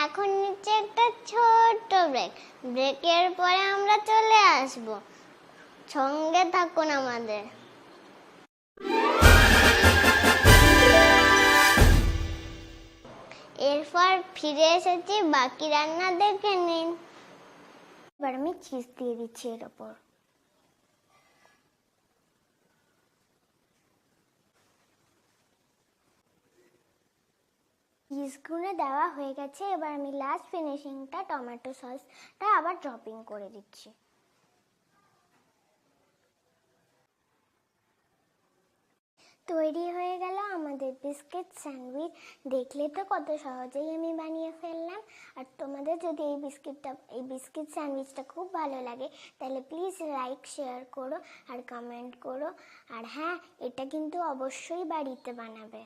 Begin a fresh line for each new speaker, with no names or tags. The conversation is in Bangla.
এখন নিচে একটা ছোট্ট ব্রেকের পরে আমরা চলে আসব। সঙ্গে থাকুন আমাদের। এরপর ফিরে এসেছি, বাকি রান্না দেখে নিন। এবার আমি চিজ দিয়ে দিচ্ছি এর ওপর। চিজগুলো দেওয়া হয়ে গেছে। এবার আমি লাস্ট ফিনিশিংটা টমেটো সসটা আবার ড্রপিং করে দিচ্ছি। তৈরি হয়ে গেল আমাদের বিস্কিট স্যান্ডউইচ। দেখলে তো কত সহজেই আমি বানিয়ে ফেললাম। আর তোমাদের যদি এই বিস্কিট স্যান্ডউইচটা খুব ভালো লাগে তাহলে প্লিজ লাইক শেয়ার করো আর কমেন্ট করো। আর হ্যাঁ, এটা কিন্তু অবশ্যই বাড়িতে বানাবে।